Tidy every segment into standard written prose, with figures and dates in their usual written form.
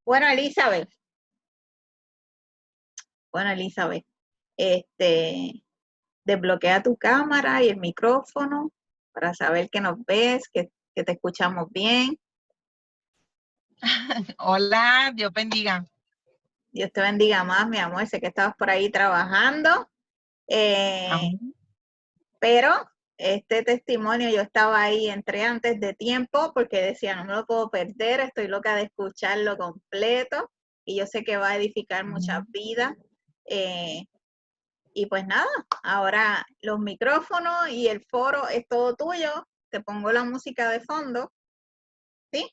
Bueno, Elizabeth, bueno, Elizabeth, este, desbloquea tu cámara y el micrófono para saber que nos ves, que te escuchamos bien. Hola, Dios bendiga. Dios te bendiga más, mi amor. Sé que estabas por ahí trabajando, eh, Amén. pero este testimonio yo estaba ahí, entré antes de tiempo porque decía, no me lo puedo perder, estoy loca de escucharlo completo y yo sé que va a edificar muchas vidas. Eh, Y pues nada, ahora los micrófonos y el foro es todo tuyo. Te pongo la música de fondo, ¿sí?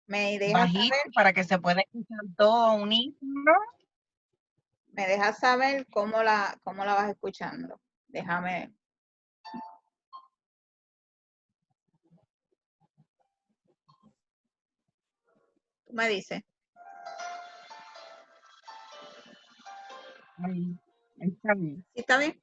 Bajito para que se pueda escuchar todo unísono. Me dejas saber cómo la vas escuchando. Déjame. Tú me dices. Ahí está bien. ¿Sí está bien?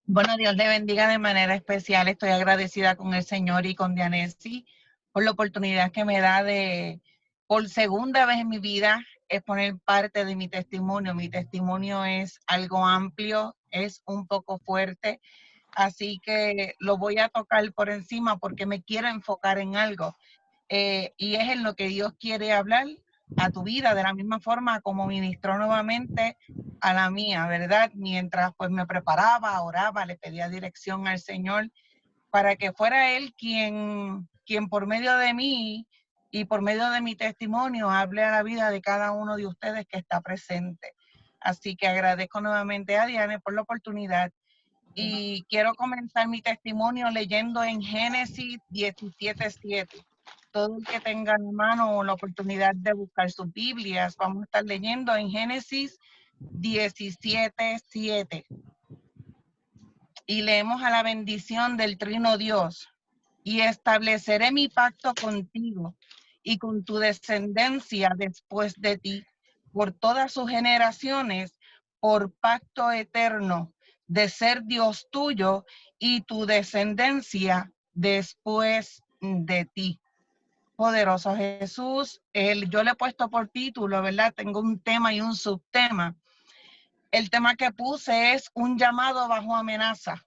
Bueno, Dios le bendiga de manera especial. Estoy agradecida con el Señor y con Dianesi por la oportunidad que me da de, por segunda vez en mi vida, exponer parte de mi testimonio. Mi testimonio es algo amplio, es un poco fuerte, así que lo voy a tocar por encima porque me quiero enfocar en algo. Y es en lo que Dios quiere hablar a tu vida, de la misma forma como ministró nuevamente a la mía, ¿verdad? Mientras pues me preparaba, oraba, le pedía dirección al Señor para que fuera Él quien por medio de mí y por medio de mi testimonio hable a la vida de cada uno de ustedes que está presente. Así que agradezco nuevamente a Diane por la oportunidad y quiero comenzar mi testimonio leyendo en Génesis 17:7. Todo el que tenga en mano la oportunidad de buscar sus Biblias, vamos a estar leyendo en Génesis 17:7. Y leemos a la bendición del Trino Dios. Y estableceré mi pacto contigo y con tu descendencia después de ti, por todas sus generaciones, por pacto eterno, de ser Dios tuyo y tu descendencia después de ti. Poderoso Jesús, yo le he puesto por título, ¿verdad? Tengo un tema y un subtema. El tema que puse es un llamado bajo amenaza.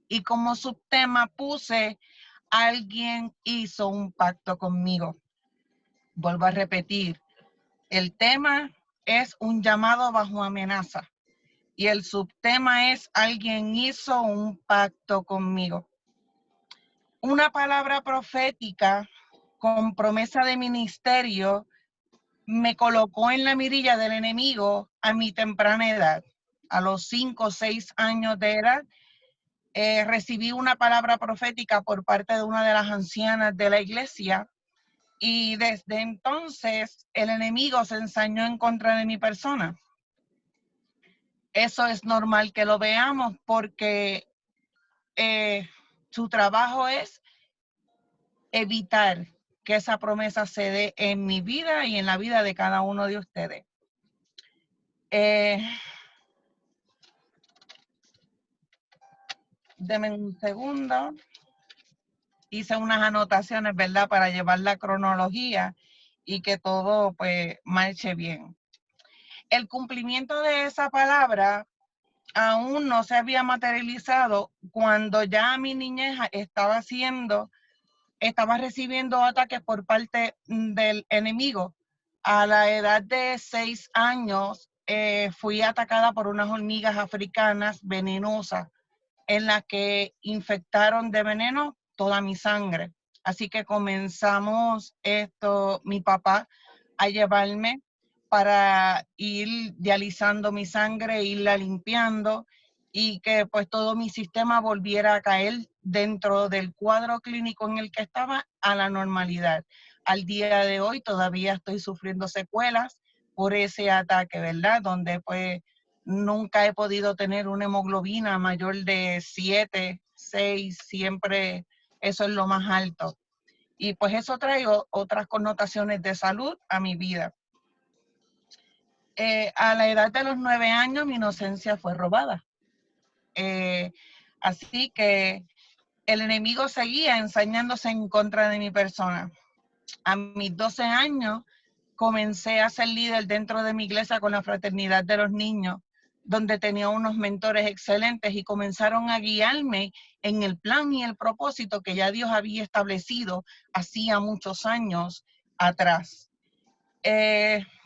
Y como subtema puse, alguien hizo un pacto conmigo. Vuelvo a repetir, el tema es un llamado bajo amenaza. Y el subtema es alguien hizo un pacto conmigo. Una palabra profética con promesa de ministerio me colocó en la mirilla del enemigo a mi temprana edad. A los 5 o 6 años de edad, recibí una palabra profética por parte de una de las ancianas de la iglesia y desde entonces el enemigo se ensañó en contra de mi persona. Eso es normal que lo veamos porque su trabajo es evitar que esa promesa se dé en mi vida y en la vida de cada uno de ustedes. Denme un segundo. Hice unas anotaciones, ¿verdad? Para llevar la cronología y que todo pues marche bien. El cumplimiento de esa palabra aún no se había materializado cuando ya mi niñez estaba recibiendo ataques por parte del enemigo. A la edad de 6 años fui atacada por unas hormigas africanas venenosas en las que infectaron de veneno toda mi sangre. Así que comenzamos mi papá a llevarme para ir dializando mi sangre, irla limpiando y que pues todo mi sistema volviera a caer dentro del cuadro clínico en el que estaba a la normalidad. Al día de hoy todavía estoy sufriendo secuelas por ese ataque, ¿verdad? Donde pues nunca he podido tener una hemoglobina mayor de 7, 6, siempre eso es lo más alto. Y pues eso trae otras connotaciones de salud a mi vida. A la edad de los 9 años mi inocencia fue robada. Así que el enemigo seguía ensañándose en contra de mi persona. A mis 12 años comencé a ser líder dentro de mi iglesia con la Fraternidad de los Niños, donde tenía unos mentores excelentes y comenzaron a guiarme en el plan y el propósito que ya Dios había establecido hacía muchos años atrás.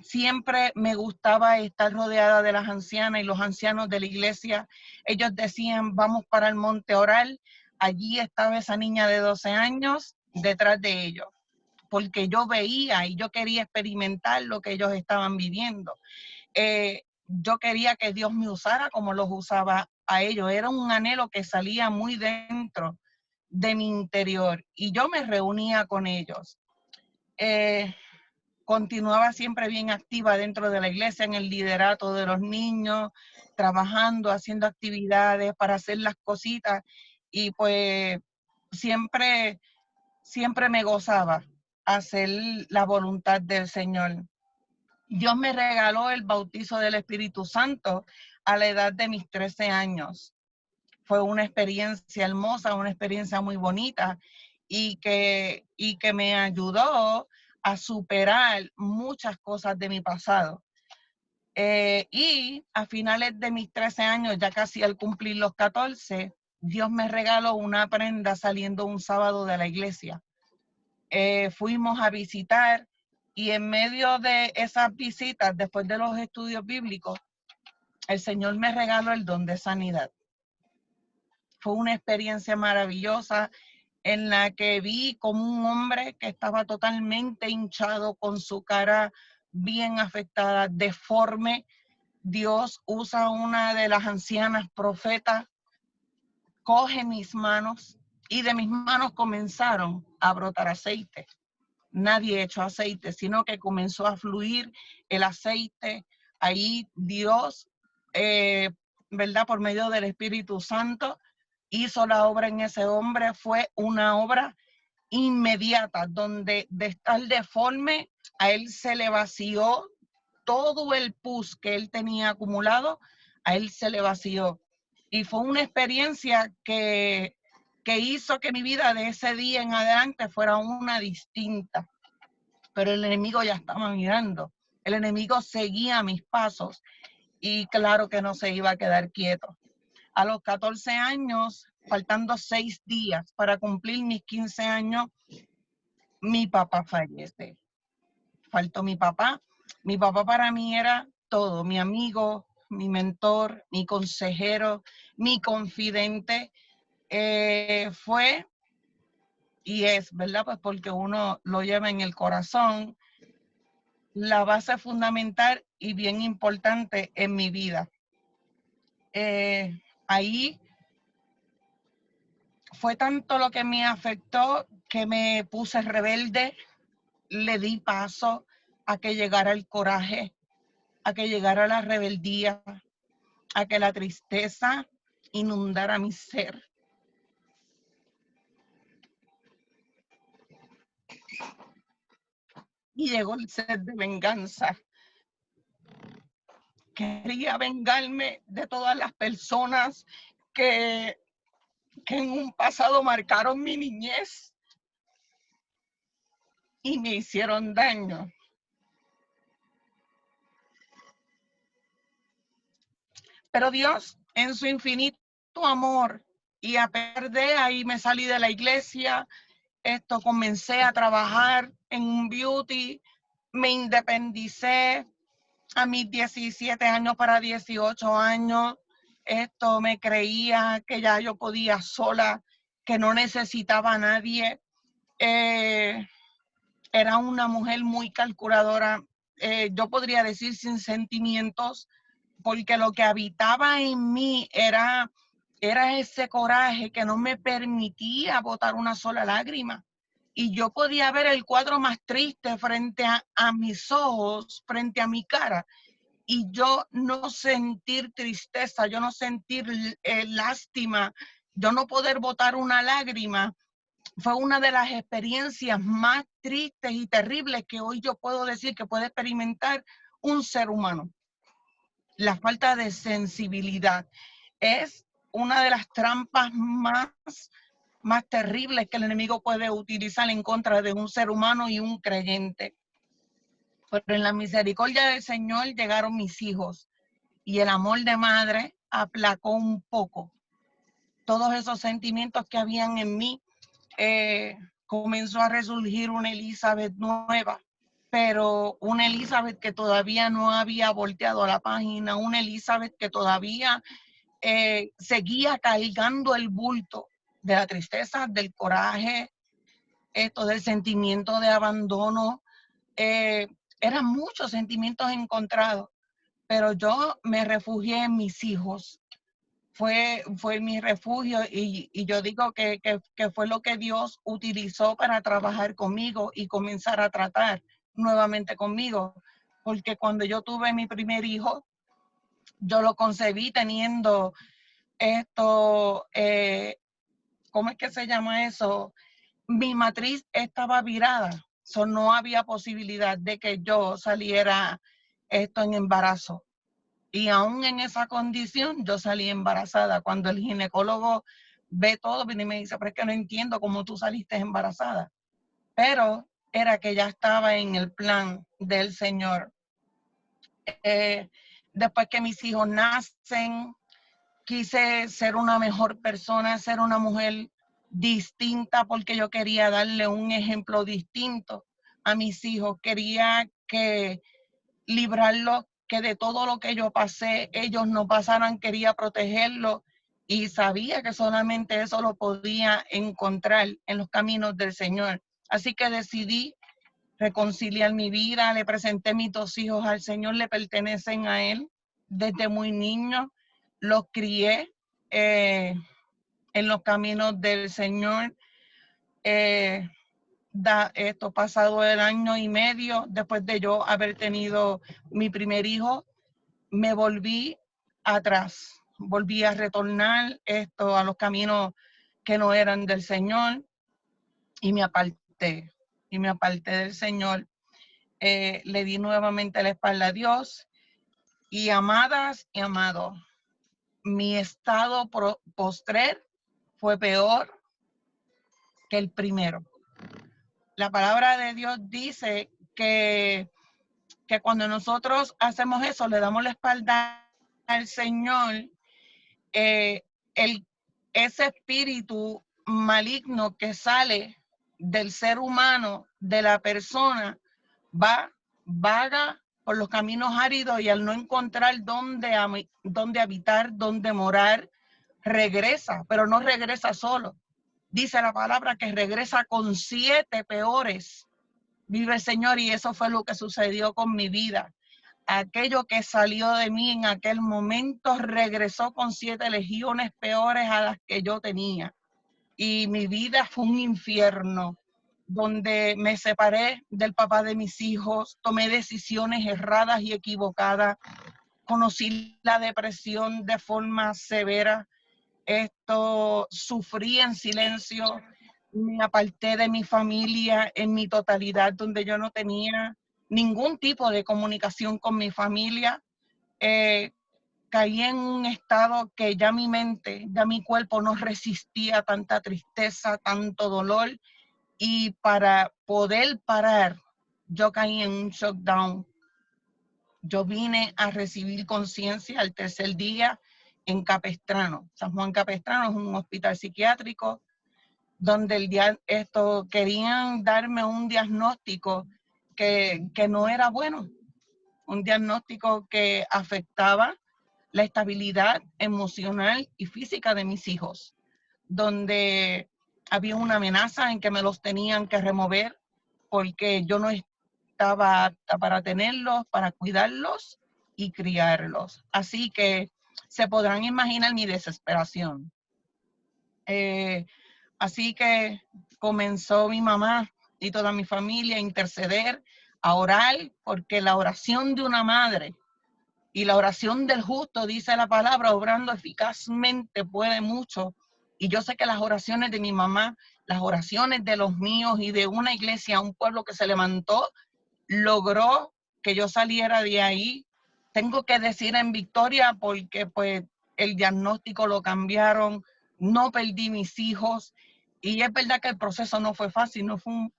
Siempre me gustaba estar rodeada de las ancianas y los ancianos de la iglesia. Ellos decían, vamos para el monte a orar. Allí estaba esa niña de 12 años detrás de ellos, porque yo veía y yo quería experimentar lo que ellos estaban viviendo. Yo quería que Dios me usara como los usaba a ellos. Era un anhelo que salía muy dentro de mi interior y yo me reunía con ellos. Continuaba siempre bien activa dentro de la iglesia, en el liderato de los niños, trabajando, haciendo actividades para hacer las cositas y pues siempre me gozaba hacer la voluntad del Señor. Dios me regaló el bautizo del Espíritu Santo a la edad de mis 13 años. Fue una experiencia hermosa, una experiencia muy bonita y que me ayudó a superar muchas cosas de mi pasado. Y a finales de mis 13 años, ya casi al cumplir los 14, Dios me regaló una prenda saliendo un sábado de la iglesia. Fuimos a visitar y en medio de esas visitas, después de los estudios bíblicos, el Señor me regaló el don de sanidad. Fue una experiencia maravillosa en la que vi como un hombre que estaba totalmente hinchado, con su cara bien afectada, deforme. Dios usa a una de las ancianas profetas, coge mis manos y de mis manos comenzaron a brotar aceite. Nadie echó aceite, sino que comenzó a fluir el aceite. Ahí Dios, ¿verdad? Por medio del Espíritu Santo, hizo la obra en ese hombre. Fue una obra inmediata, donde de estar deforme, a él se le vació todo el pus que él tenía acumulado, a él se le vació. Y fue una experiencia que hizo que mi vida de ese día en adelante fuera una distinta. Pero el enemigo ya estaba mirando. El enemigo seguía mis pasos y claro que no se iba a quedar quieto. A los 14 años, faltando 6 días para cumplir mis 15 años, mi papá fallece. Faltó mi papá. Mi papá para mí era todo, mi amigo, mi mentor, mi consejero, mi confidente. Fue y es, ¿verdad? Pues porque uno lo lleva en el corazón, la base fundamental y bien importante en mi vida. Ahí fue tanto lo que me afectó que me puse rebelde, le di paso a que llegara el coraje, a que llegara la rebeldía, a que la tristeza inundara mi ser. Y llegó el sed de venganza. Quería vengarme de todas las personas que en un pasado marcaron mi niñez y me hicieron daño. Pero Dios, en su infinito amor, y a perder, ahí me salí de la iglesia, comencé a trabajar en un beauty, me independicé a mis 17 años para 18 años, me creía que ya yo podía sola, que no necesitaba a nadie. Era una mujer muy calculadora, yo podría decir sin sentimientos, porque lo que habitaba en mí era ese coraje que no me permitía botar una sola lágrima. Y yo podía ver el cuadro más triste frente a mis ojos, frente a mi cara, y yo no sentir tristeza, yo no sentir lástima, yo no poder botar una lágrima. Fue una de las experiencias más tristes y terribles que hoy yo puedo decir que puede experimentar un ser humano. La falta de sensibilidad es una de las trampas más más terribles que el enemigo puede utilizar en contra de un ser humano y un creyente. Pero en la misericordia del Señor llegaron mis hijos y el amor de madre aplacó un poco todos esos sentimientos que habían en mí. Comenzó a resurgir una Elizabeth nueva, pero una Elizabeth que todavía no había volteado a la página, una Elizabeth que todavía seguía cargando el bulto de la tristeza, del coraje, del sentimiento de abandono. Eran muchos sentimientos encontrados, pero yo me refugié en mis hijos. Fue mi refugio y yo digo que fue lo que Dios utilizó para trabajar conmigo y comenzar a tratar nuevamente conmigo. Porque cuando yo tuve mi primer hijo, yo lo concebí teniendo ¿cómo es que se llama eso? Mi matriz estaba virada, no había posibilidad de que yo saliera en embarazo. Y aún en esa condición, yo salí embarazada. Cuando el ginecólogo ve todo, viene y me dice, pero es que no entiendo cómo tú saliste embarazada. Pero era que ya estaba en el plan del Señor. Después que mis hijos nacen, quise ser una mejor persona, ser una mujer distinta, porque yo quería darle un ejemplo distinto a mis hijos. Quería librarlos, que de todo lo que yo pasé, ellos no pasaran. Quería protegerlos y sabía que solamente eso lo podía encontrar en los caminos del Señor. Así que decidí reconciliar mi vida, le presenté mis 2 hijos al Señor, le pertenecen a Él desde muy niño, los crié en los caminos del Señor. Pasado el 1 año y medio después de yo haber tenido mi primer hijo, me volví atrás, volví a retornar a los caminos que no eran del Señor y me aparté del Señor. Le di nuevamente la espalda a Dios y, amadas y amados, mi estado postrer fue peor que el primero. La palabra de Dios dice que cuando nosotros hacemos eso, le damos la espalda al Señor, ese espíritu maligno que sale del ser humano, de la persona, vaga por los caminos áridos y al no encontrar dónde habitar, dónde morar, regresa, pero no regresa solo. Dice la palabra que regresa con 7 peores. Vive el Señor, y eso fue lo que sucedió con mi vida. Aquello que salió de mí en aquel momento regresó con 7 legiones peores a las que yo tenía. Y mi vida fue un infierno, donde me separé del papá de mis hijos, tomé decisiones erradas y equivocadas, conocí la depresión de forma severa, sufrí en silencio, me aparté de mi familia en mi totalidad, donde yo no tenía ningún tipo de comunicación con mi familia. Caí en un estado que ya mi mente, ya mi cuerpo no resistía tanta tristeza, tanto dolor, y para poder parar, yo caí en un shutdown. Yo vine a recibir conciencia al 3er día en Capestrano. San Juan Capestrano es un hospital psiquiátrico donde querían darme un diagnóstico que no era bueno, un diagnóstico que afectaba la estabilidad emocional y física de mis hijos, donde había una amenaza en que me los tenían que remover porque yo no estaba apta para tenerlos, para cuidarlos y criarlos. Así que se podrán imaginar mi desesperación. Así que comenzó mi mamá y toda mi familia a interceder, a orar, porque la oración de una madre y la oración del justo, dice la palabra, obrando eficazmente puede mucho. Y yo sé que las oraciones de mi mamá, las oraciones de los míos y de una iglesia, un pueblo que se levantó, logró que yo saliera de ahí. Tengo que decir en victoria, porque pues el diagnóstico lo cambiaron, no perdí mis hijos, Y es verdad que el proceso no fue fácil,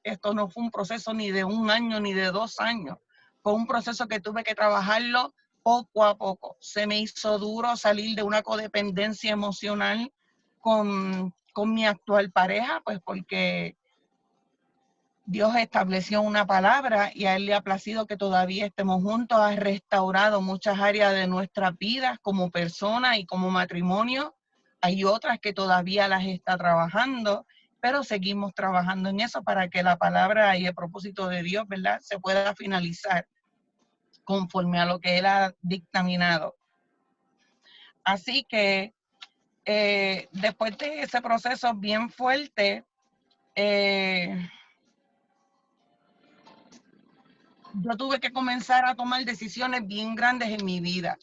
esto no fue un proceso ni de 1 año ni de 2 años. Fue un proceso que tuve que trabajarlo poco a poco. Se me hizo duro salir de una codependencia emocional con mi actual pareja, pues porque Dios estableció una palabra y a Él le ha placido que todavía estemos juntos. Ha restaurado muchas áreas de nuestras vidas como persona y como matrimonio. Hay otras que todavía las está trabajando, pero seguimos trabajando en eso para que la palabra y el propósito de Dios, ¿verdad?, se pueda finalizar conforme a lo que Él ha dictaminado. Así que después de ese proceso bien fuerte, yo tuve que comenzar a tomar decisiones bien grandes en mi vida.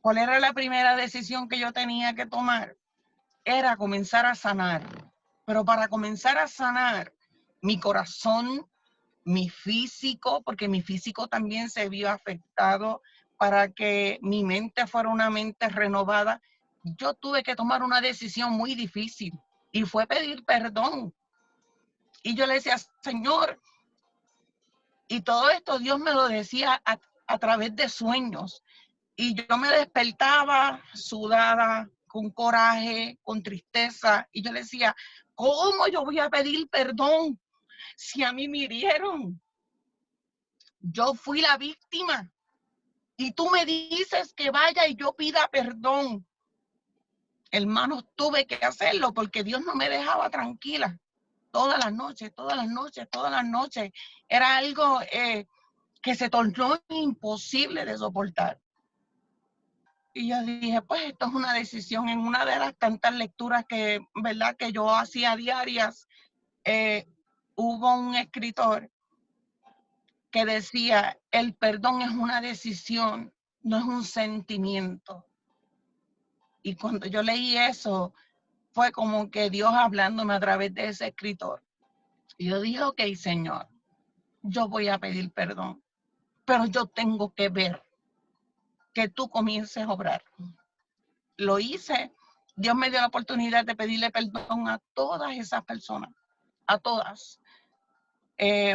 ¿Cuál era la primera decisión que yo tenía que tomar? Era comenzar a sanar. Pero para comenzar a sanar mi corazón, mi físico, porque mi físico también se vio afectado, para que mi mente fuera una mente renovada, yo tuve que tomar una decisión muy difícil y fue pedir perdón. Y yo le decía, Señor, y todo esto Dios me lo decía a través de sueños. Y yo me despertaba sudada, con coraje, con tristeza. Y yo le decía, ¿cómo yo voy a pedir perdón si a mí me hirieron? Yo fui la víctima. Y tú me dices que vaya y yo pida perdón. Hermanos, tuve que hacerlo porque Dios no me dejaba tranquila. Todas las noches, todas las noches, todas las noches. Era algo que se tornó imposible de soportar. Y yo dije, pues esto es una decisión. En una de las tantas lecturas que, ¿verdad?, que yo hacía diarias, hubo un escritor que decía, el perdón es una decisión, no es un sentimiento. Y cuando yo leí eso, fue como que Dios hablándome a través de ese escritor. Y yo dije, ok, Señor, yo voy a pedir perdón, pero yo tengo que ver que tú comiences a obrar. Lo hice. Dios me dio la oportunidad de pedirle perdón a todas esas personas, a todas.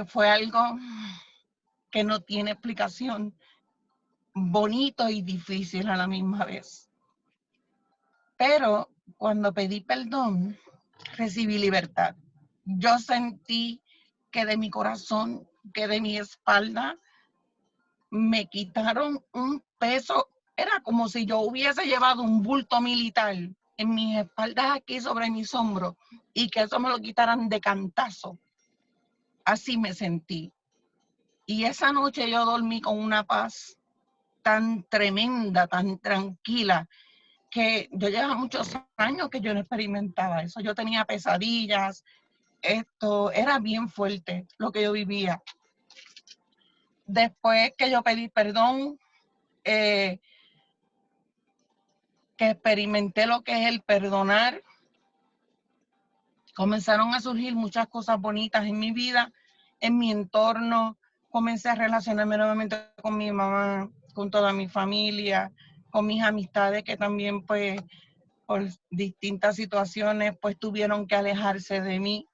Fue algo que no tiene explicación, bonito y difícil a la misma vez. Pero cuando pedí perdón, recibí libertad. Yo sentí que de mi corazón, que de mi espalda, me quitaron un peso. Era como si yo hubiese llevado un bulto militar en mis espaldas aquí sobre mis hombros y que eso me lo quitaran de cantazo. Así me sentí. Y esa noche yo dormí con una paz tan tremenda, tan tranquila, que yo llevaba muchos años que yo no experimentaba eso. Yo tenía pesadillas, esto era bien fuerte lo que yo vivía. Después que yo pedí perdón, que experimenté lo que es el perdonar, comenzaron a surgir muchas cosas bonitas en mi vida, en mi entorno. Comencé a relacionarme nuevamente con mi mamá, con toda mi familia, con mis amistades que también pues por distintas situaciones pues tuvieron que alejarse de mí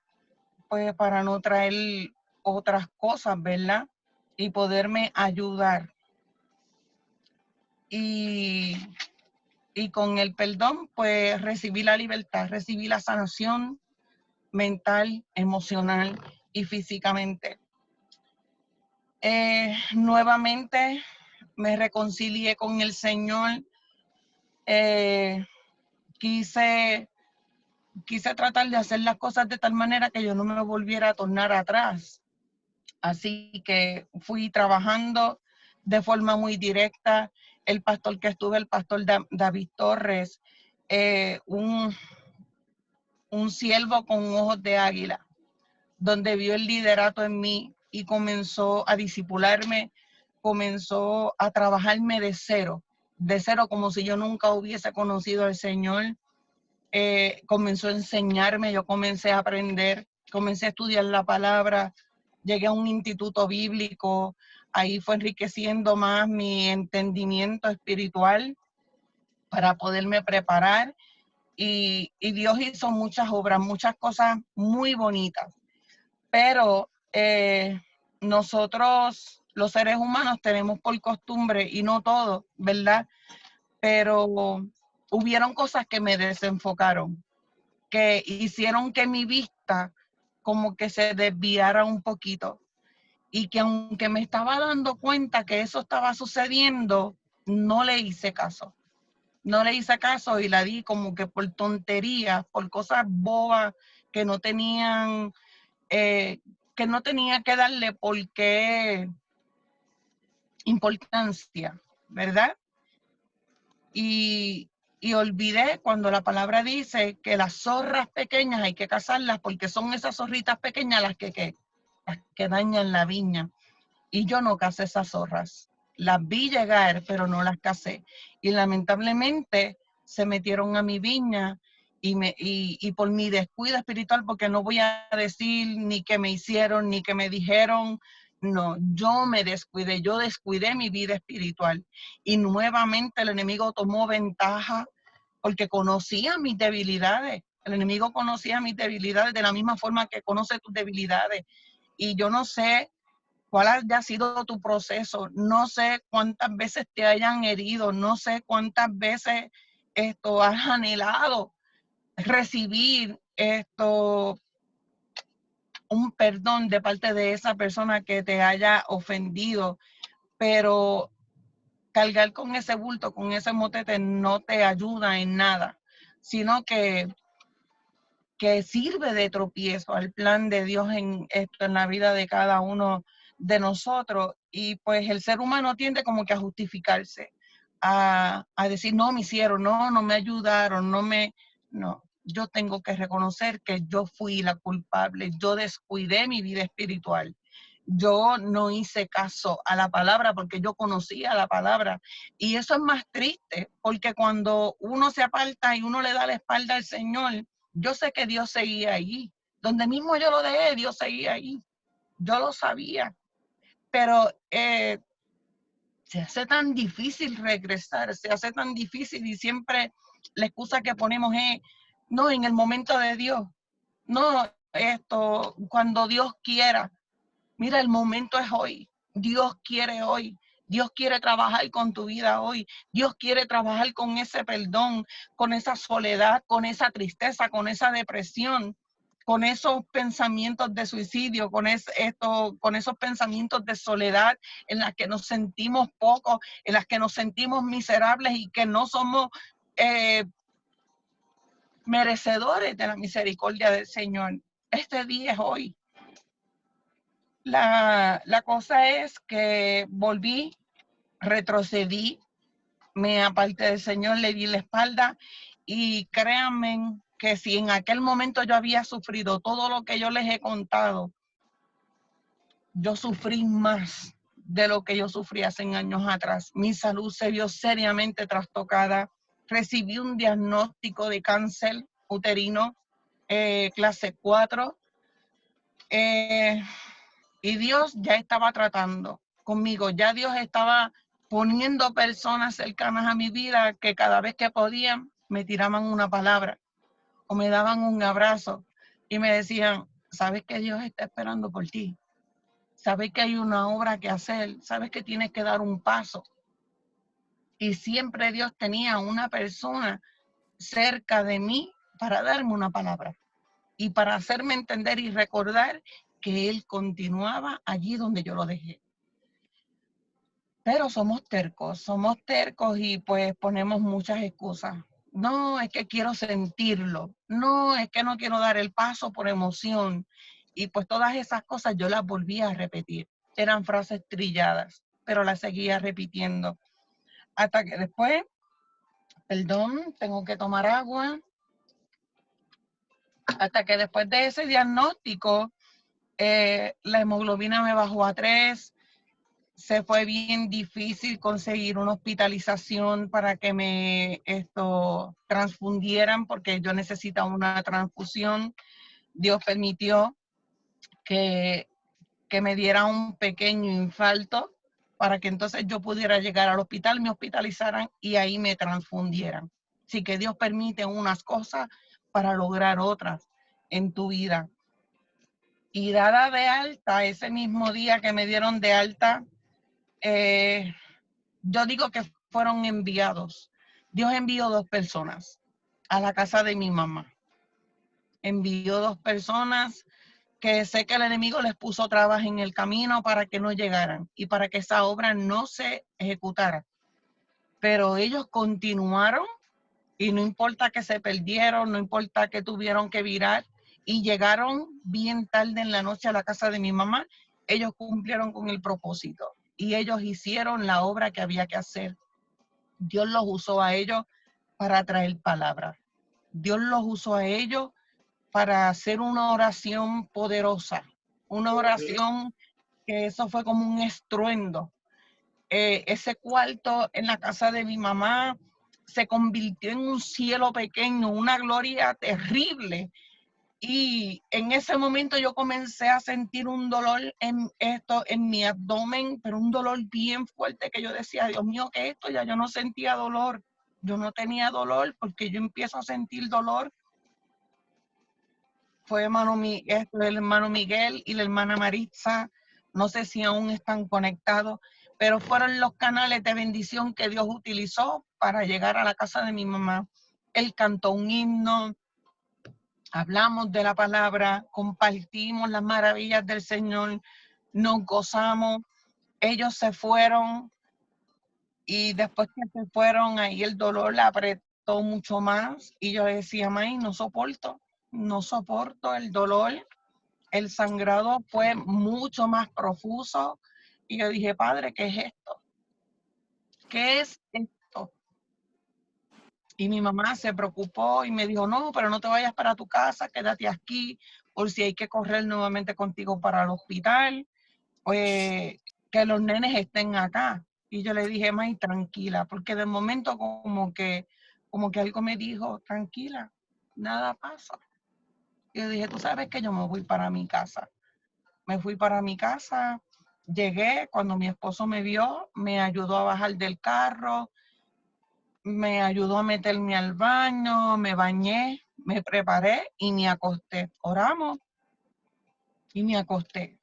pues para no traer otras cosas, ¿verdad? Y poderme ayudar. Y con el perdón pues recibí la libertad, recibí la sanación mental, emocional y físicamente. Nuevamente me reconcilié con el Señor. Quise tratar de hacer las cosas de tal manera que yo no me volviera a tornar atrás. Así que fui trabajando de forma muy directa. El pastor que estuve, el pastor David Torres, un siervo con ojos de águila, donde vio el liderato en mí y comenzó a discipularme, comenzó a trabajarme de cero, como si yo nunca hubiese conocido al Señor. Comenzó a enseñarme, yo comencé a aprender, comencé a estudiar la palabra, llegué a un instituto bíblico, ahí fue enriqueciendo más mi entendimiento espiritual para poderme preparar y Dios hizo muchas obras, muchas cosas muy bonitas. Pero nosotros, los seres humanos, tenemos por costumbre, y no todos, ¿verdad? Pero hubieron cosas que me desenfocaron, que hicieron que mi vista como que se desviara un poquito. Y que aunque me estaba dando cuenta que eso estaba sucediendo, no le hice caso. No le hice caso y la di como que por tonterías, por cosas bobas que no tenían, que no tenía que darle por qué importancia, ¿verdad? Y olvidé cuando la palabra dice que las zorras pequeñas hay que cazarlas porque son esas zorritas pequeñas las que dañan la viña. Y yo no cacé esas zorras. Las vi llegar, pero no las cacé. Y lamentablemente se metieron a mi viña y por mi descuido espiritual, porque no voy a decir ni que me hicieron, ni que me dijeron, no, yo me descuidé, yo descuidé mi vida espiritual. Y nuevamente el enemigo tomó ventaja porque conocía mis debilidades. El enemigo conocía mis debilidades de la misma forma que conoce tus debilidades. Y yo no sé cuál haya sido tu proceso, no sé cuántas veces te hayan herido, no sé cuántas veces has anhelado recibir un perdón de parte de esa persona que te haya ofendido, pero cargar con ese bulto, con ese motete no te ayuda en nada, sino que sirve de tropiezo al plan de Dios en la vida de cada uno de nosotros. Y pues el ser humano tiende como que a justificarse, a decir, no me hicieron, no me ayudaron, no. Yo tengo que reconocer que yo fui la culpable, yo descuidé mi vida espiritual. Yo no hice caso a la palabra porque yo conocía la palabra. Y eso es más triste, porque cuando uno se aparta y uno le da la espalda al Señor, yo sé que Dios seguía ahí. Donde mismo yo lo dejé, Dios seguía ahí. Yo lo sabía. Pero se hace tan difícil regresar, se hace tan difícil y siempre la excusa que ponemos es, no, en el momento de Dios. No, cuando Dios quiera. Mira, el momento es hoy. Dios quiere hoy. Dios quiere trabajar con tu vida hoy. Dios quiere trabajar con ese perdón, con esa soledad, con esa tristeza, con esa depresión, con esos pensamientos de suicidio, con esos pensamientos de soledad en las que nos sentimos pocos, en las que nos sentimos miserables y que no somos merecedores de la misericordia del Señor. Este día es hoy. La cosa es que volví, retrocedí, me aparté del Señor, le di la espalda y créanme que si en aquel momento yo había sufrido todo lo que yo les he contado, yo sufrí más de lo que yo sufrí hace años atrás. Mi salud se vio seriamente trastocada. Recibí un diagnóstico de cáncer uterino, clase 4. Y Dios ya estaba tratando conmigo, ya Dios estaba poniendo personas cercanas a mi vida que cada vez que podían me tiraban una palabra o me daban un abrazo y me decían, sabes que Dios está esperando por ti, sabes que hay una obra que hacer, sabes que tienes que dar un paso. Y siempre Dios tenía una persona cerca de mí para darme una palabra y para hacerme entender y recordar que Él continuaba allí donde yo lo dejé. Pero somos tercos y pues ponemos muchas excusas. No, es que quiero sentirlo. No, es que no quiero dar el paso por emoción. Y pues todas esas cosas yo las volví a repetir. Eran frases trilladas, pero las seguía repitiendo. Hasta que después, perdón, tengo que tomar agua. Hasta que después de ese diagnóstico, la hemoglobina me bajó a 3. Se fue bien difícil conseguir una hospitalización para que me transfundieran porque yo necesitaba una transfusión. Dios permitió que me diera un pequeño infarto para que entonces yo pudiera llegar al hospital, me hospitalizaran y ahí me transfundieran. Sí que Dios permite unas cosas para lograr otras en tu vida. Y dada de alta, ese mismo día que me dieron de alta, yo digo que fueron enviados. Dios envió 2 personas a la casa de mi mamá. Envió 2 personas que sé que el enemigo les puso trabas en el camino para que no llegaran y para que esa obra no se ejecutara. Pero ellos continuaron y no importa que se perdieron, no importa que tuvieron que virar y llegaron bien tarde en la noche a la casa de mi mamá, ellos cumplieron con el propósito y ellos hicieron la obra que había que hacer. Dios los usó a ellos para traer palabra. Dios los usó a ellos para hacer una oración poderosa, una oración que eso fue como un estruendo. Ese cuarto en la casa de mi mamá se convirtió en un cielo pequeño, una gloria terrible. Y en ese momento yo comencé a sentir un dolor en mi abdomen, pero un dolor bien fuerte que yo decía, Dios mío, ¿qué es esto? Ya yo no sentía dolor. Yo no tenía dolor porque yo empiezo a sentir dolor. Fue el hermano Miguel y la hermana Maritza, no sé si aún están conectados, pero fueron los canales de bendición que Dios utilizó para llegar a la casa de mi mamá. Él cantó un himno, hablamos de la palabra, compartimos las maravillas del Señor, nos gozamos. Ellos se fueron y después que se fueron, ahí el dolor la apretó mucho más y yo le decía, May, no soporto el dolor. El sangrado fue mucho más profuso y yo dije, Padre, ¿qué es esto? ¿Qué es esto? Y mi mamá se preocupó y me dijo, no, pero no te vayas para tu casa, quédate aquí por si hay que correr nuevamente contigo para el hospital, pues que los nenes estén acá. Y yo le dije, May, tranquila, porque de momento como que algo me dijo, tranquila, nada pasa. Y yo dije, tú sabes que yo me voy para mi casa. Me fui para mi casa, llegué, cuando mi esposo me vio, me ayudó a bajar del carro, me ayudó a meterme al baño, me bañé, me preparé y me acosté. Oramos y me acosté.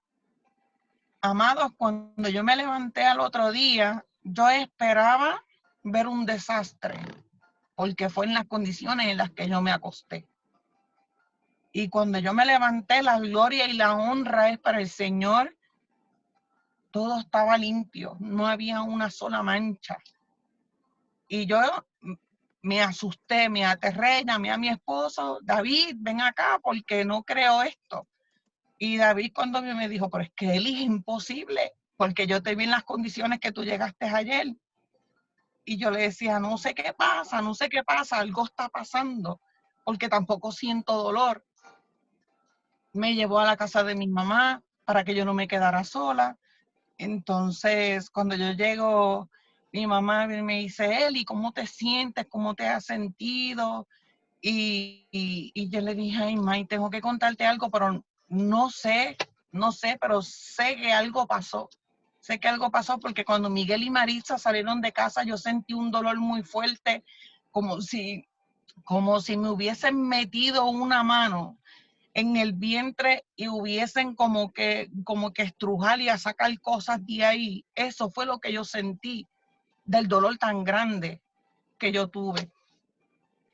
Amados, cuando yo me levanté al otro día, yo esperaba ver un desastre, porque fue en las condiciones en las que yo me acosté. Y cuando yo me levanté, la gloria y la honra es para el Señor. Todo estaba limpio, no había una sola mancha. Y yo me asusté, me aterré, llamé a mi esposo, David, ven acá porque no creo esto. Y David cuando me dijo, pero es que él es imposible, porque yo te vi en las condiciones que tú llegaste ayer. Y yo le decía, no sé qué pasa, algo está pasando, porque tampoco siento dolor. Me llevó a la casa de mi mamá para que yo no me quedara sola. Entonces, cuando yo llego, mi mamá me dice, Eli, ¿cómo te sientes? ¿Cómo te has sentido? Y yo le dije, ay, May, tengo que contarte algo, pero no sé, pero sé que algo pasó. Sé que algo pasó porque cuando Miguel y Maritza salieron de casa, yo sentí un dolor muy fuerte, como si me hubiesen metido una mano en el vientre y hubiesen como que estrujar y a sacar cosas de ahí. Eso fue lo que yo sentí del dolor tan grande que yo tuve.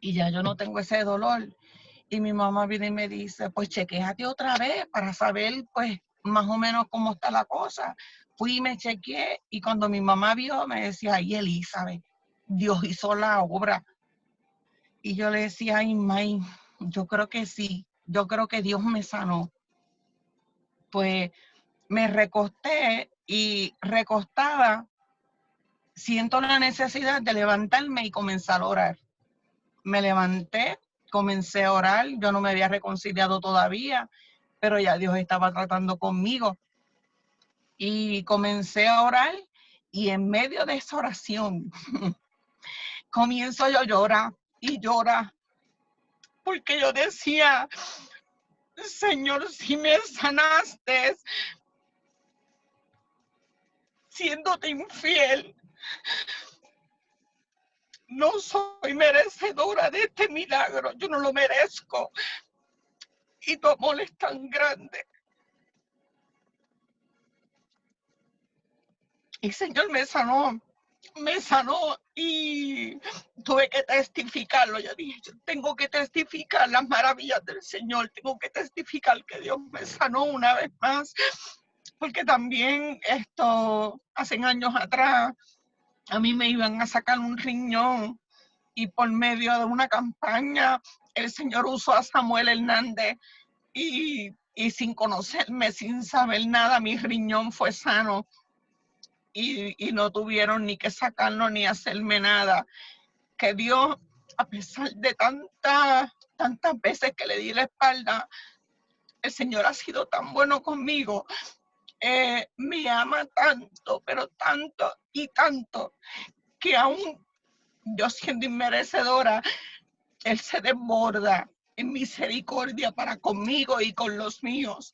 Y ya yo no tengo ese dolor. Y mi mamá viene y me dice, pues chequéate otra vez para saber pues más o menos cómo está la cosa. Fui y me chequeé y cuando mi mamá vio me decía, ay, Elizabeth, Dios hizo la obra. Y yo le decía, ay, May, yo creo que sí, yo creo que Dios me sanó. Pues me recosté y recostada siento la necesidad de levantarme y comenzar a orar. Me levanté, comencé a orar, yo no me había reconciliado todavía, pero ya Dios estaba tratando conmigo. Y comencé a orar y en medio de esa oración comienzo yo a llorar y llorar, porque yo decía, Señor, si me sanaste siéndote infiel, no soy merecedora de este milagro, yo no lo merezco. Y tu amor es tan grande. Y el Señor me sanó y tuve que testificarlo. Yo dije, yo tengo que testificar las maravillas del Señor, tengo que testificar que Dios me sanó una vez más, porque también hace años atrás, a mí me iban a sacar un riñón y por medio de una campaña, el Señor usó a Samuel Hernández y sin conocerme, sin saber nada, mi riñón fue sano. Y no tuvieron ni que sacarlo ni hacerme nada. Que Dios, a pesar de tantas veces que le di la espalda, el Señor ha sido tan bueno conmigo. Me ama tanto, pero tanto y tanto, que aún yo siendo inmerecedora, Él se desborda en misericordia para conmigo y con los míos.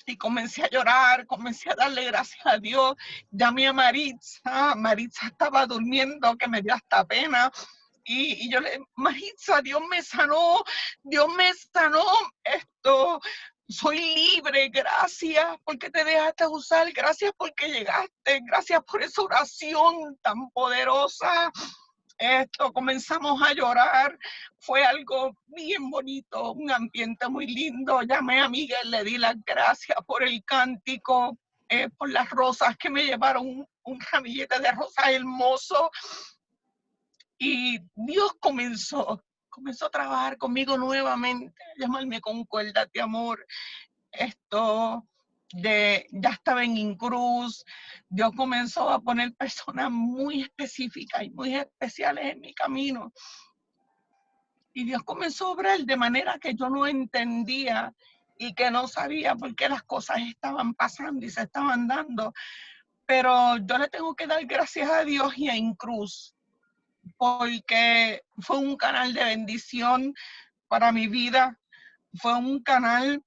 Y comencé a llorar, comencé a darle gracias a Dios. Llamé a Maritza estaba durmiendo, que me dio hasta pena. Y yo le, Maritza, Dios me sanó, soy libre, gracias porque te dejaste usar, gracias porque llegaste, gracias por esa oración tan poderosa. Comenzamos a llorar, fue algo bien bonito, un ambiente muy lindo. Llamé a Miguel, le di las gracias por el cántico, por las rosas que me llevaron, un ramillete de rosas hermoso. Y Dios comenzó a trabajar conmigo nuevamente, a llamarme con cuerdas de amor. Ya estaba en Incruz, Dios comenzó a poner personas muy específicas y muy especiales en mi camino. Y Dios comenzó a obrar de manera que yo no entendía y que no sabía por qué las cosas estaban pasando y se estaban dando. Pero yo le tengo que dar gracias a Dios y a Incruz, porque fue un canal de bendición para mi vida, fue un canal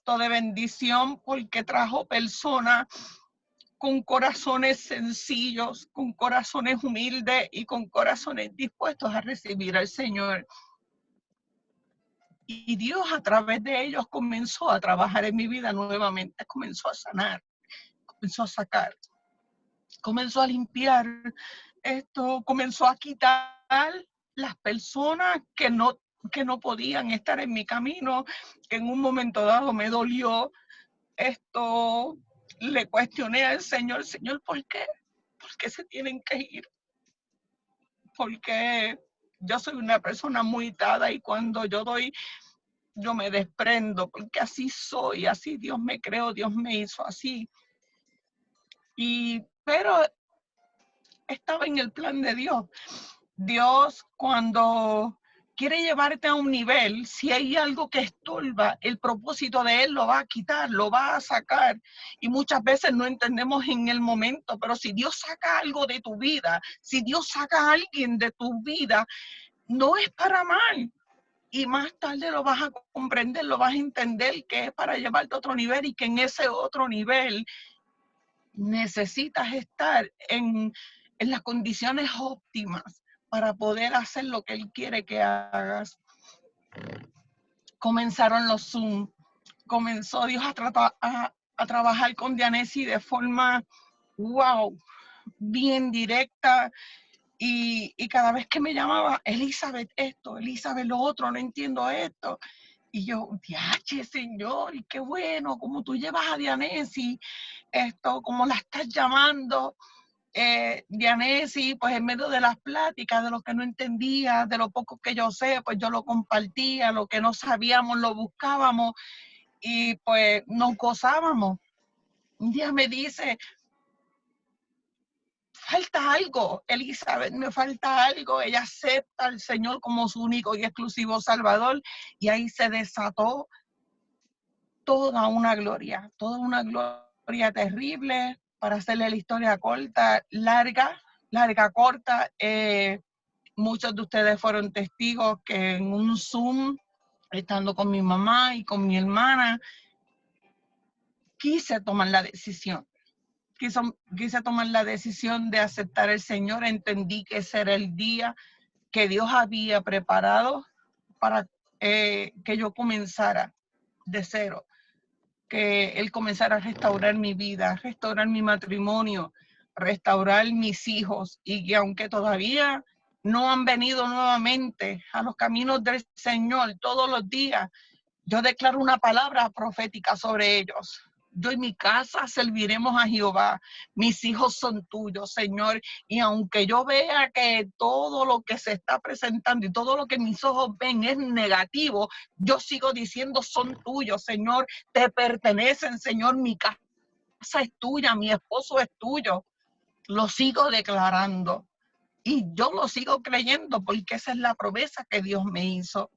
de bendición porque trajo personas con corazones sencillos, con corazones humildes y con corazones dispuestos a recibir al Señor. Y Dios a través de ellos comenzó a trabajar en mi vida nuevamente, comenzó a sanar, comenzó a sacar, comenzó a limpiar, comenzó a quitar las personas que no podían estar en mi camino, que en un momento dado me dolió. Le cuestioné al Señor, ¿por qué? ¿Por qué se tienen que ir? Porque yo soy una persona muy dada y cuando yo doy, yo me desprendo, porque así soy, así Dios me creó, Dios me hizo así. Pero estaba en el plan de Dios. Dios, cuando quiere llevarte a un nivel, si hay algo que estorba, el propósito de Él lo va a quitar, lo va a sacar. Y muchas veces no entendemos en el momento, pero si Dios saca algo de tu vida, si Dios saca a alguien de tu vida, no es para mal. Y más tarde lo vas a comprender, lo vas a entender que es para llevarte a otro nivel y que en ese otro nivel necesitas estar en las condiciones óptimas para poder hacer lo que Él quiere que hagas. Comenzaron los Zoom, comenzó Dios a trabajar con Dianesi de forma, wow, bien directa. Y cada vez que me llamaba, Elizabeth esto, Elizabeth lo otro, no entiendo esto. Y yo, diache, Señor, y qué bueno, como tú llevas a Dianesi, como la estás llamando. Dianesi, pues en medio de las pláticas, de lo que no entendía, de lo poco que yo sé, pues yo lo compartía, lo que no sabíamos lo buscábamos y pues nos gozábamos. Un día me dice, falta algo, Elizabeth, me falta algo. Ella acepta al Señor como su único y exclusivo Salvador y ahí se desató toda una gloria terrible. Para hacerle la historia corta, larga, corta. Muchos de ustedes fueron testigos que en un Zoom, estando con mi mamá y con mi hermana, quise tomar la decisión quise tomar la decisión de aceptar al Señor. Entendí que ese era el día que Dios había preparado para que yo comenzara de cero, que Él comenzara a restaurar mi vida, restaurar mi matrimonio, restaurar mis hijos, y que aunque todavía no han venido nuevamente a los caminos del Señor todos los días, yo declaro una palabra profética sobre ellos. Yo y mi casa serviremos a Jehová. Mis hijos son tuyos, Señor. Y aunque yo vea que todo lo que se está presentando y todo lo que mis ojos ven es negativo, yo sigo diciendo son tuyos, Señor. Te pertenecen, Señor. Mi casa es tuya, mi esposo es tuyo. Lo sigo declarando. Y yo lo sigo creyendo porque esa es la promesa que Dios me hizo.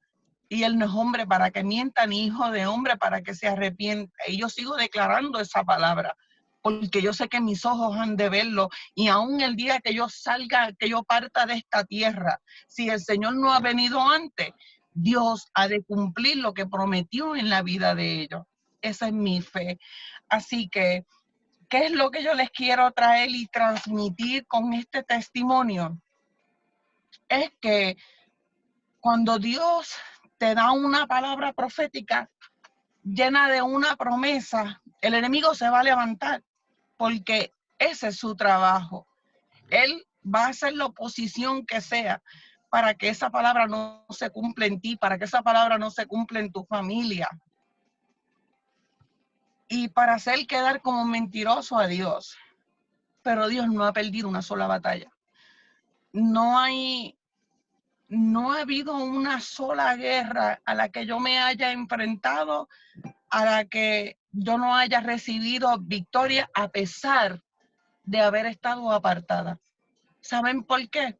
Y Él no es hombre para que mienta, ni hijo de hombre para que se arrepienta. Y yo sigo declarando esa palabra, porque yo sé que mis ojos han de verlo. Y aún el día que yo salga, que yo parta de esta tierra, si el Señor no ha venido antes, Dios ha de cumplir lo que prometió en la vida de ellos. Esa es mi fe. Así que, ¿qué es lo que yo les quiero traer y transmitir con este testimonio? Es que cuando Dios te da una palabra profética llena de una promesa, el enemigo se va a levantar, porque ese es su trabajo. Él va a hacer la oposición que sea para que esa palabra no se cumpla en ti, para que esa palabra no se cumpla en tu familia, y para hacer quedar como mentiroso a Dios. Pero Dios no ha perdido una sola batalla. No ha habido una sola guerra a la que yo me haya enfrentado a la que yo no haya recibido victoria a pesar de haber estado apartada. ¿Saben por qué?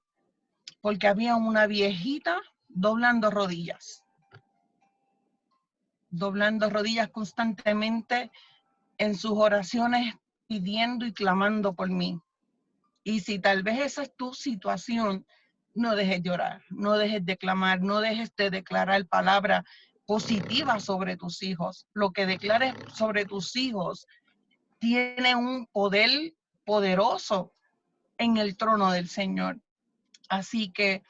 Porque había una viejita doblando rodillas constantemente en sus oraciones, pidiendo y clamando por mí. Y si tal vez esa es tu situación, no dejes de orar, no dejes de clamar, no dejes de declarar palabras positivas sobre tus hijos. Lo que declares sobre tus hijos tiene un poder poderoso en el trono del Señor. Así que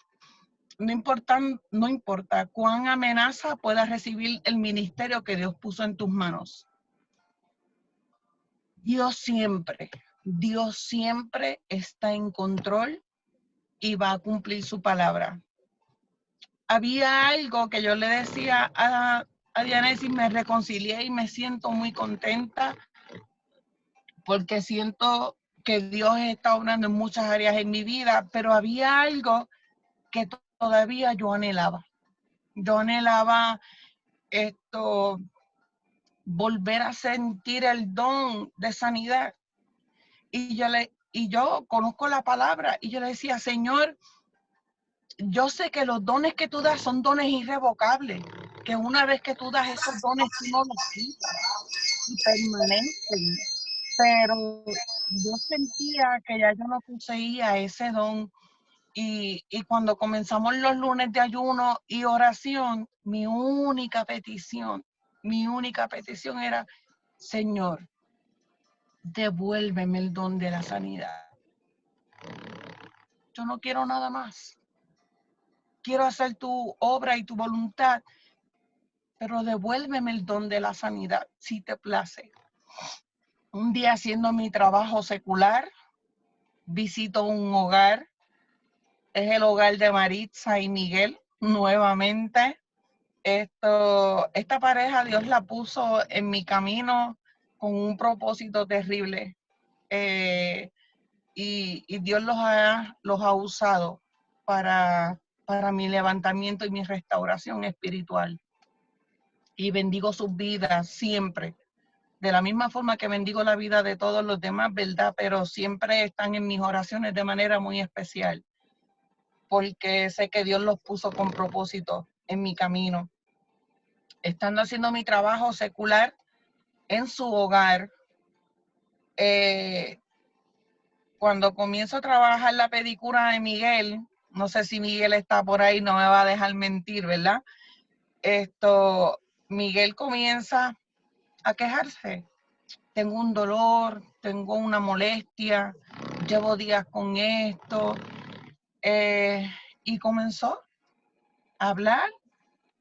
no importa cuán amenaza puedas recibir el ministerio que Dios puso en tus manos. Dios siempre está en control y va a cumplir su palabra. Había algo que yo le decía a Diana, y me reconcilié y me siento muy contenta porque siento que Dios está obrando en muchas áreas en mi vida, pero había algo que todavía yo anhelaba. Yo anhelaba volver a sentir el don de sanidad. Y yo conozco la palabra y yo le decía, Señor, yo sé que los dones que tú das son dones irrevocables, que una vez que tú das esos dones, tú no los quitas y permanecen. Pero yo sentía que ya yo no poseía ese don. Y cuando comenzamos los lunes de ayuno y oración, mi única petición era, Señor, devuélveme el don de la sanidad. Yo no quiero nada más. Quiero hacer tu obra y tu voluntad, pero devuélveme el don de la sanidad, si te place. Un día, haciendo mi trabajo secular, visito un hogar. Es el hogar de Maritza y Miguel, nuevamente. Esta pareja Dios la puso en mi camino con un propósito terrible. Y Dios los ha usado para mi levantamiento y mi restauración espiritual. Y bendigo sus vidas siempre. De la misma forma que bendigo la vida de todos los demás, ¿verdad? Pero siempre están en mis oraciones de manera muy especial, porque sé que Dios los puso con propósito en mi camino. Estando haciendo mi trabajo secular en su hogar, cuando comienzo a trabajar la pedicura de Miguel, no sé si Miguel está por ahí, no me va a dejar mentir, ¿verdad? Miguel comienza a quejarse tengo un dolor, tengo una molestia, llevo días con esto. Y comenzó a hablar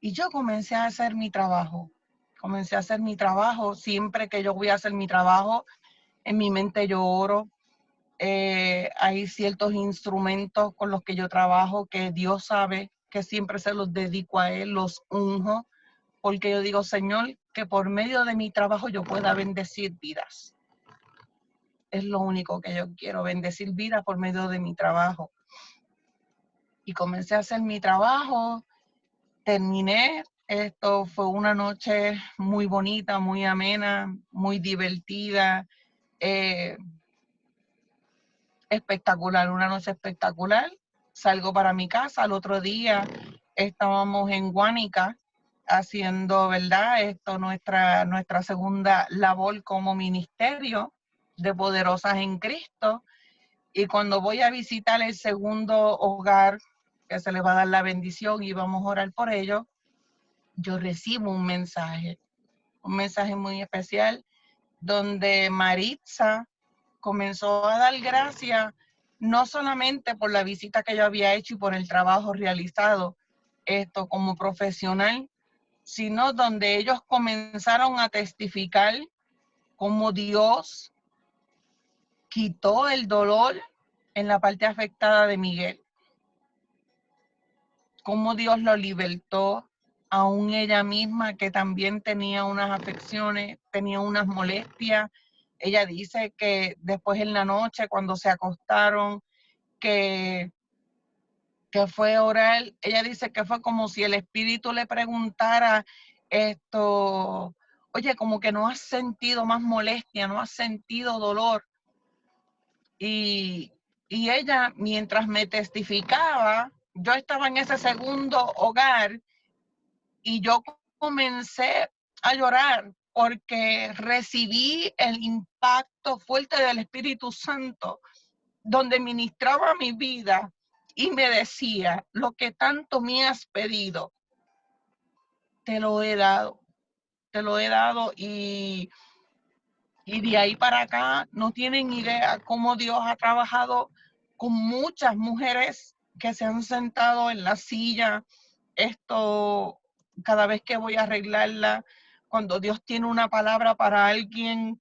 y yo comencé a hacer mi trabajo. Comencé a hacer mi trabajo. Siempre que yo voy a hacer mi trabajo, en mi mente yo oro. Hay ciertos instrumentos con los que yo trabajo que Dios sabe que siempre se los dedico a Él, los unjo, porque yo digo, Señor, que por medio de mi trabajo yo pueda bendecir vidas. Es lo único que yo quiero, bendecir vidas por medio de mi trabajo. Y comencé a hacer mi trabajo, terminé. Esto fue una noche muy bonita, muy amena, muy divertida, espectacular, una noche espectacular. Salgo para mi casa, al otro día estábamos en Guánica haciendo, ¿verdad? Nuestra segunda labor como ministerio de Poderosas en Cristo. Y cuando voy a visitar el segundo hogar, que se les va a dar la bendición y vamos a orar por ellos, yo recibo un mensaje muy especial, donde Maritza comenzó a dar gracias no solamente por la visita que yo había hecho y por el trabajo realizado esto como profesional, sino donde ellos comenzaron a testificar cómo Dios quitó el dolor en la parte afectada de Miguel, cómo Dios lo libertó, aún ella misma que también tenía unas afecciones, tenía unas molestias. Ella dice que después en la noche cuando se acostaron, que fue orar, ella dice que fue como si el espíritu le preguntara esto, oye, como que no has sentido más molestia, no has sentido dolor. Y ella, mientras me testificaba, yo estaba en ese segundo hogar y yo comencé a llorar porque recibí el impacto fuerte del Espíritu Santo, donde ministraba mi vida y me decía, lo que tanto me has pedido, te lo he dado, y de ahí para acá no tienen idea cómo Dios ha trabajado con muchas mujeres que se han sentado en la silla. Esto, cada vez que voy a arreglarla, cuando Dios tiene una palabra para alguien,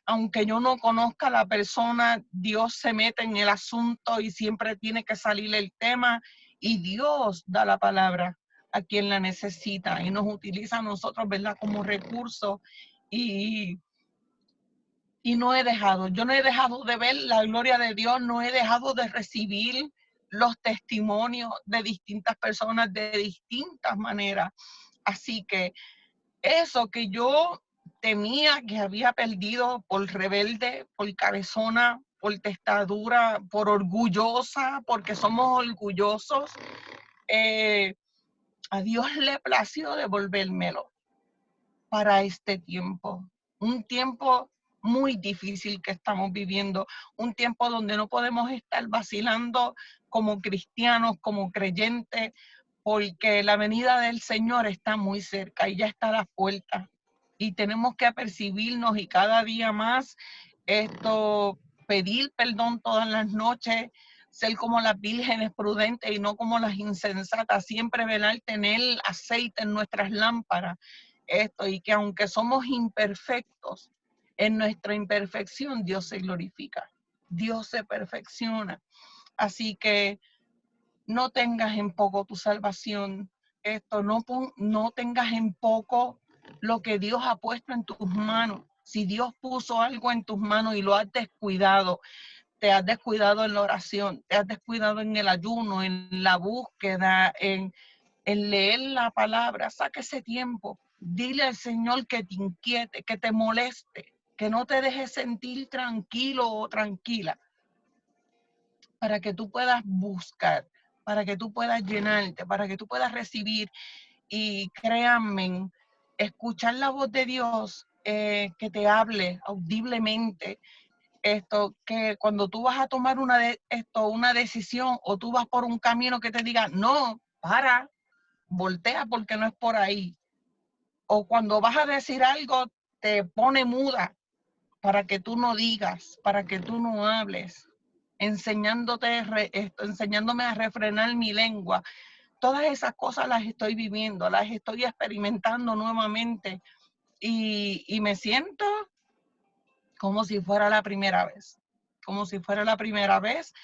aunque yo no conozca a la persona, Dios se mete en el asunto y siempre tiene que salir el tema y Dios da la palabra a quien la necesita y nos utiliza a nosotros, ¿verdad?, como recurso. Y yo no he dejado de ver la gloria de Dios, no he dejado de recibir los testimonios de distintas personas de distintas maneras. Así que eso que yo temía que había perdido por rebelde, por cabezona, por testadura, por orgullosa, porque somos orgullosos, a Dios le plació devolvérmelo para este tiempo. Un tiempo muy difícil que estamos viviendo, un tiempo donde no podemos estar vacilando como cristianos, como creyentes, porque la venida del Señor está muy cerca y ya está a la puerta. Y tenemos que apercibirnos y cada día más pedir perdón todas las noches, ser como las vírgenes prudentes y no como las insensatas, siempre velar, tener aceite en nuestras lámparas, y que aunque somos imperfectos, en nuestra imperfección Dios se glorifica, Dios se perfecciona. Así que no tengas en poco tu salvación, no tengas en poco lo que Dios ha puesto en tus manos. Si Dios puso algo en tus manos y lo has descuidado, te has descuidado en la oración, te has descuidado en el ayuno, en la búsqueda, en leer la palabra, saca ese tiempo, dile al Señor que te inquiete, que te moleste, que no te deje sentir tranquilo o tranquila, para que tú puedas buscar, para que tú puedas llenarte, para que tú puedas recibir. Y créanme, escuchar la voz de Dios que te hable audiblemente, que cuando tú vas a tomar una decisión o tú vas por un camino que te diga, no, para, voltea porque no es por ahí. O cuando vas a decir algo, te pone muda para que tú no digas, para que tú no hables, enseñándome a refrenar mi lengua. Todas esas cosas las estoy viviendo, las estoy experimentando nuevamente y me siento como si fuera la primera vez. Como si fuera la primera vez.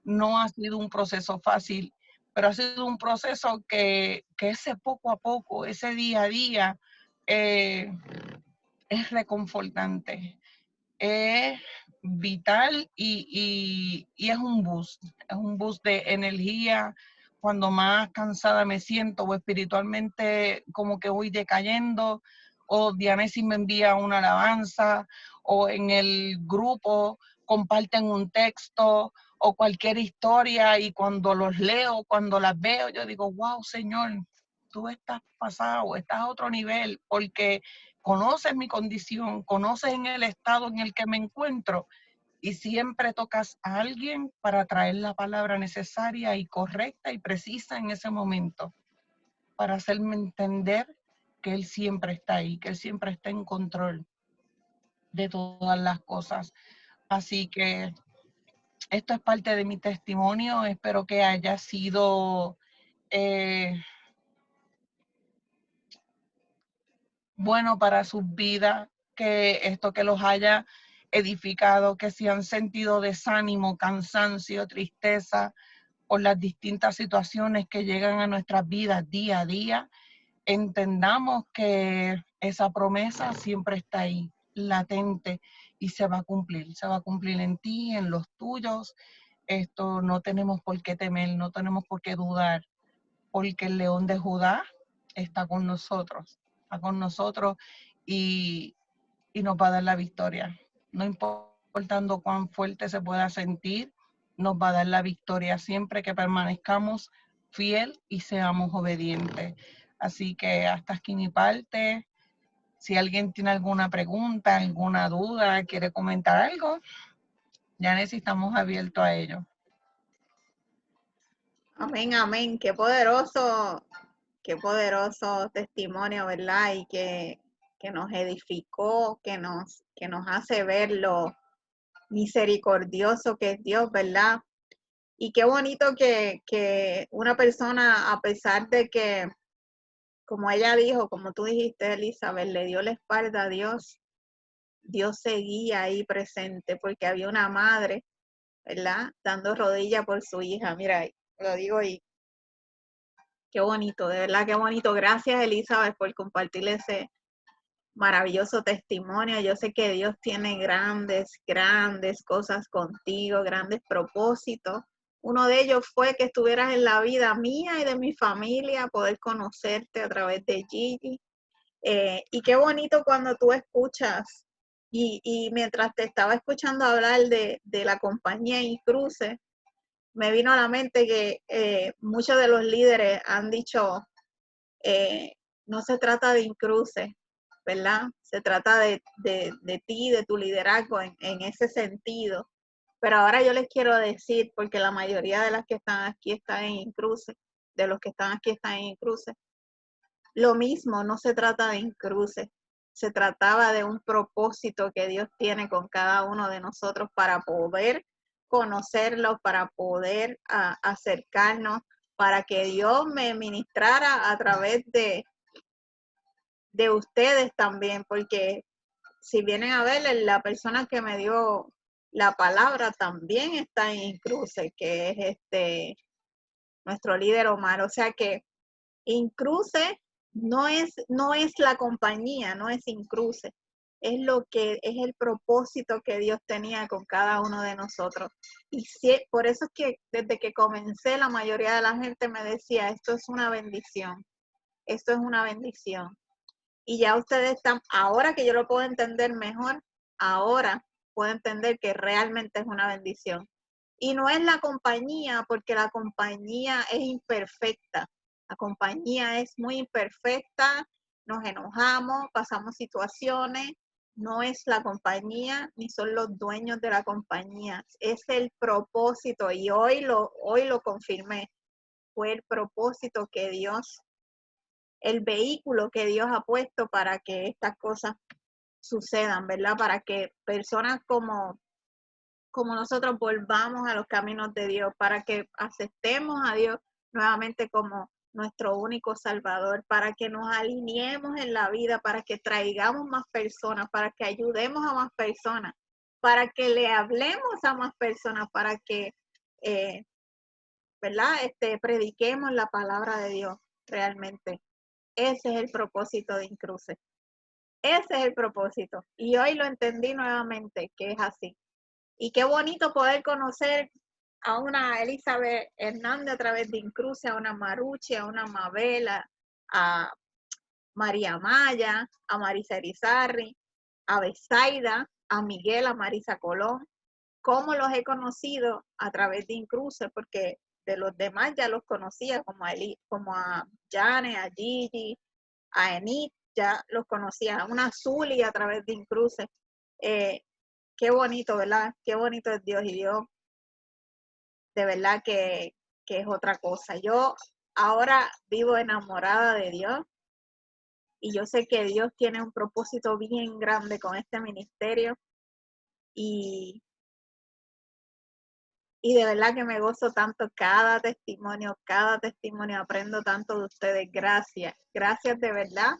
No ha sido un proceso fácil, pero ha sido un proceso que ese poco a poco, ese día a día, es reconfortante, es vital y es un boost de energía. Cuando más cansada me siento o espiritualmente como que voy decayendo, o Dianesis me envía una alabanza, o en el grupo comparten un texto o cualquier historia, y cuando los leo, cuando las veo, yo digo, wow, Señor, tú estás pasado, estás a otro nivel, porque conoces mi condición, conoces en el estado en el que me encuentro, y siempre tocas a alguien para traer la palabra necesaria y correcta y precisa en ese momento, para hacerme entender que Él siempre está ahí, que Él siempre está en control de todas las cosas. Así que esto es parte de mi testimonio. Espero que haya sido bueno para sus vidas, que esto que los haya edificado, que si han sentido desánimo, cansancio, tristeza por las distintas situaciones que llegan a nuestras vidas día a día, entendamos que esa promesa siempre está ahí, latente, y se va a cumplir en ti, en los tuyos. Esto no tenemos por qué temer, no tenemos por qué dudar, porque el león de Judá está con nosotros, y nos va a dar la victoria. No importando cuán fuerte se pueda sentir, nos va a dar la victoria siempre que permanezcamos fiel y seamos obedientes. Así que hasta aquí mi parte. Si alguien tiene alguna pregunta, alguna duda, quiere comentar algo, ya necesitamos abiertos a ello. Amén, amén. Qué poderoso testimonio, ¿verdad? Y que nos edificó, que nos hace ver lo misericordioso que es Dios, ¿verdad? Y qué bonito que una persona, a pesar de que, como ella dijo, como tú dijiste, Elizabeth, le dio la espalda a Dios, Dios seguía ahí presente porque había una madre, ¿verdad? Dando rodilla por su hija. Mira, lo digo y qué bonito, de verdad, qué bonito. Gracias, Elizabeth, por compartir ese maravilloso testimonio. Yo sé que Dios tiene grandes, grandes cosas contigo, grandes propósitos. Uno de ellos fue que estuvieras en la vida mía y de mi familia, poder conocerte a través de Gigi. Y qué bonito cuando tú escuchas, y mientras te estaba escuchando hablar de la compañía Incruce, me vino a la mente que muchos de los líderes han dicho, no se trata de Incruce, ¿verdad? Se trata de ti, de tu liderazgo en ese sentido. Pero ahora yo les quiero decir, porque la mayoría de las que están aquí están en Incruce, de los que están aquí están en Incruce, lo mismo, no se trata de Incruce, se trataba de un propósito que Dios tiene con cada uno de nosotros para poder conocerlo, para poder acercarnos, para que Dios me ministrara a través de ustedes también, porque si vienen a ver, la persona que me dio la palabra también está en Incruce, que es nuestro líder Omar. O sea que Incruce no es la compañía, no es Incruce, es lo que es el propósito que Dios tenía con cada uno de nosotros. Y por eso es que desde que comencé la mayoría de la gente me decía, esto es una bendición, esto es una bendición. Y ya ustedes están, ahora que yo lo puedo entender mejor, ahora puedo entender que realmente es una bendición. Y no es la compañía, porque la compañía es imperfecta. La compañía es muy imperfecta, nos enojamos, pasamos situaciones. No es la compañía, ni son los dueños de la compañía. Es el propósito, y hoy lo confirmé. Fue el propósito que Dios, el vehículo que Dios ha puesto para que estas cosas sucedan, ¿verdad? Para que personas como nosotros volvamos a los caminos de Dios, para que aceptemos a Dios nuevamente como nuestro único Salvador, para que nos alineemos en la vida, para que traigamos más personas, para que ayudemos a más personas, para que le hablemos a más personas, para que, ¿verdad? Prediquemos la palabra de Dios realmente. Ese es el propósito de Incruce. Ese es el propósito. Y hoy lo entendí nuevamente, que es así. Y qué bonito poder conocer a una Elizabeth Hernández a través de Incruce, a una Maruchi, a una Mabel, a María Maya, a Marisa Erizarri, a Besaida, a Miguel, a Marisa Colón. ¿Cómo los he conocido? A través de Incruce, porque de los demás ya los conocía, como a Jane, a Gigi, a Enid, ya los conocía, a una Zuli a través de Incruce. Qué bonito, ¿verdad? Qué bonito es Dios, y Dios de verdad que es otra cosa. Yo ahora vivo enamorada de Dios y yo sé que Dios tiene un propósito bien grande con este ministerio y de verdad que me gozo tanto cada testimonio, aprendo tanto de ustedes. Gracias, gracias de verdad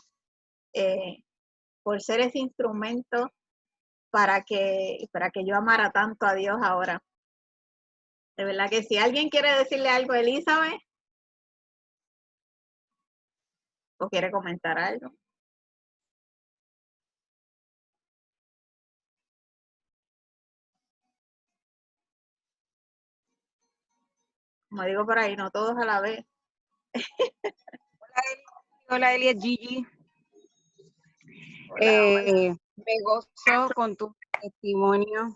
por ser ese instrumento para que yo amara tanto a Dios ahora. De verdad que si alguien quiere decirle algo a Elizabeth o quiere comentar algo. Como digo por ahí, no todos a la vez. Hola Elia, Gigi. Hola. Me gozo con tu testimonio.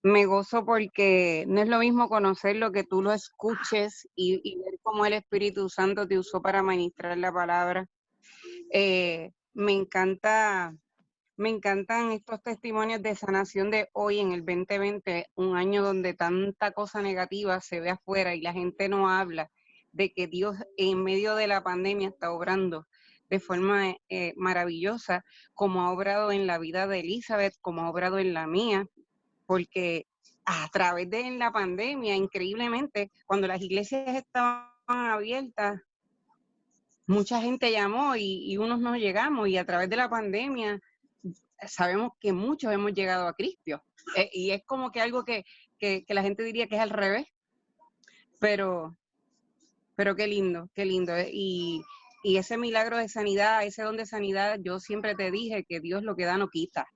Me gozo porque no es lo mismo conocerlo que tú lo escuches y ver cómo el Espíritu Santo te usó para ministrar la palabra. Me encantan estos testimonios de sanación de hoy en el 2020, un año donde tanta cosa negativa se ve afuera y la gente no habla de que Dios en medio de la pandemia está obrando de forma maravillosa, como ha obrado en la vida de Elizabeth, como ha obrado en la mía, porque a través de la pandemia, increíblemente, cuando las iglesias estaban abiertas, mucha gente llamó y unos no llegamos, y a través de la pandemia sabemos que muchos hemos llegado a Cristo. Y es como que algo que la gente diría que es al revés, pero qué lindo, qué lindo. Y ese milagro de sanidad, ese don de sanidad, yo siempre te dije que Dios lo que da no quita,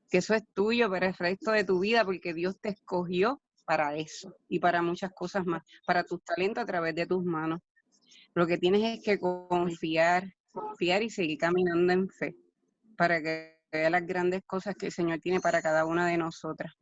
que eso es tuyo para el resto de tu vida, porque Dios te escogió para eso y para muchas cosas más, para tus talentos a través de tus manos. Lo que tienes es que confiar y seguir caminando en fe para que vea las grandes cosas que el Señor tiene para cada una de nosotras.